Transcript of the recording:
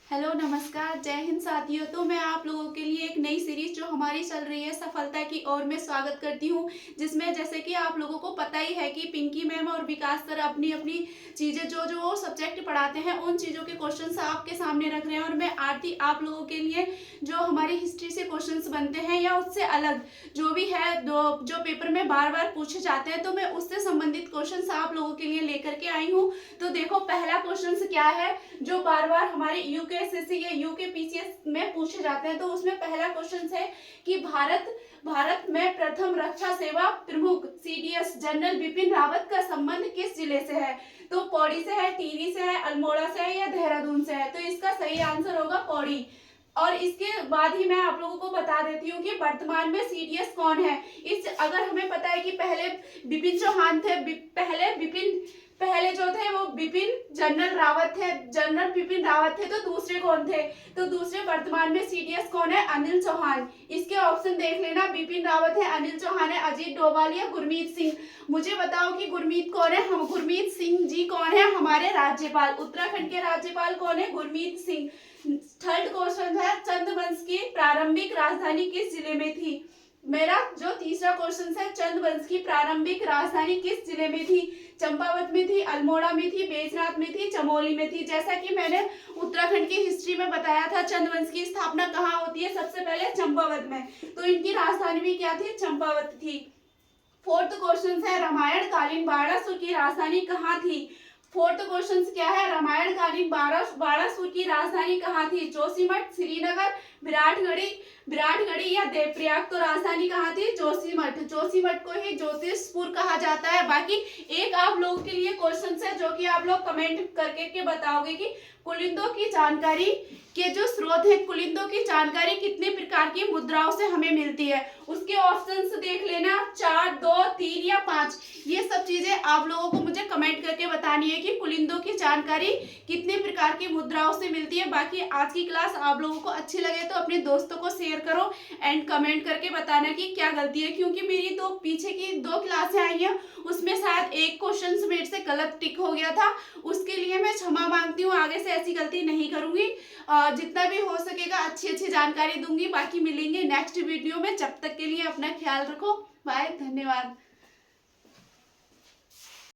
Hello नमस्कार जय हिंद साथियों। तो मैं आप लोगों के लिए एक नई सीरीज जो हमारी चल रही है सफलता की ओर में स्वागत करती हूं, जिसमें जैसे कि आप लोगों को पता ही है कि पिंकी मैम और विकास सर अपनी अपनी चीज़ें जो सब्जेक्ट पढ़ाते हैं उन चीज़ों के क्वेश्चंस आपके सामने रख रहे हैं। और मैं आरती आप लोगों के लिए जो हमारी हिस्ट्री से क्वेश्चंस बनते हैं या उससे अलग जो भी है जो पेपर में बार बार पूछे जाते हैं, तो मैं उससे संबंधित क्वेश्चंस आप लोगों के लिए लेकर के आई हूँ। तो देखो पहला क्वेश्चन क्या है जो बार बार हमारे यूकेएसएससी या यूकेपीसीएस में पूछे जाते हैं। तो उसमें पहला क्वेश्चन है कि भारत में प्रथम रक्षा सेवा प्रमुख सीडीएस जनरल बिपिन रावत का संबंध किस जिले से है। तो पौड़ी से है, टिहरी से है, अल्मोड़ा से है या देहरादून से है। तो इसका सही आंसर होगा पौड़ी। और इसके बाद ही मैं आप लोगों को बता देती हूँ कि वर्तमान में सीडीएस कौन है। इस अगर हमें पता है कि पहले बिपिन चौहान थे, पहले जो थे वो बिपिन जनरल रावत थे, जनरल बिपिन रावत थे। तो दूसरे कौन थे, तो दूसरे वर्तमान में सीडीएस कौन है, अनिल चौहान। इसके ऑप्शन देख लेना, बिपिन रावत है, अनिल चौहान है, अजीत डोभाल या गुरमीत सिंह। मुझे बताओ कि गुरमीत कौन है। हम गुरमीत सिंह जी कौन है, हमारे राज्यपाल, उत्तराखंड के राज्यपाल कौन है, गुरमीत सिंह। थर्ड क्वेश्चन है चंद्रवंश की प्रारंभिक राजधानी किस जिले में थी। मेरा जो तीसरा क्वेश्चन है चंद्रवंश की प्रारंभिक राजधानी किस जिले में थी। चंपावत में थी, अल्मोड़ा में थी, बैजनाथ में थी, चमोली में थी। जैसा कि मैंने उत्तराखंड की हिस्ट्री में बताया था, चंद्रवंश की स्थापना कहाँ होती है, सबसे पहले चंपावत में। तो इनकी राजधानी भी क्या थी, चंपावत थी। फोर्थ क्वेश्चन है रामायण कालीन बाणासुर की राजधानी कहाँ थी। फोर्थ क्वेश्चन क्या है, रामायण कालीन बाणासुर की राजधानी कहाँ थी। जोशीमठ, श्रीनगर, विराटगढ़ी या देवप्रयाग। तो राजधानी कहाँ थी, जोशीमठ। जोशीमठ को ही ज्योतिषपुर कहा जाता है। बाकी एक आप लोगों के लिए क्वेश्चन है जो कि आप लोग कमेंट करके के बताओगे कि कुलिंदों की जानकारी के जो स्रोत है, कुलिंदों की जानकारी कितने प्रकार की मुद्राओं से हमें मिलती है। उसके ऑप्शंस देख लेना, 4, 2, 3 या 5। ये सब चीजें आप लोगों को मुझे कमेंट करके बतानी है कि कुलिंदों की जानकारी कितने प्रकार की मुद्राओं से मिलती है। बाकी आज की क्लास आप लोगों को अच्छी लगे तो अपने दोस्तों को शेयर करो एंड कमेंट करके बताना कि क्या गलती है, क्योंकि मेरी पीछे की 2 क्लासें आई हैं उसमें शायद एक क्वेश्चन मेरे से गलत टिक हो गया था। उसके लिए मैं क्षमा मांगती हूँ, आगे से ऐसी गलती नहीं करूंगी। जितना भी हो सकेगा अच्छी जानकारी दूंगी। बाकी मिलेंगे नेक्स्ट वीडियो में, जब तक के लिए अपना ख्याल रखो। बाय, धन्यवाद।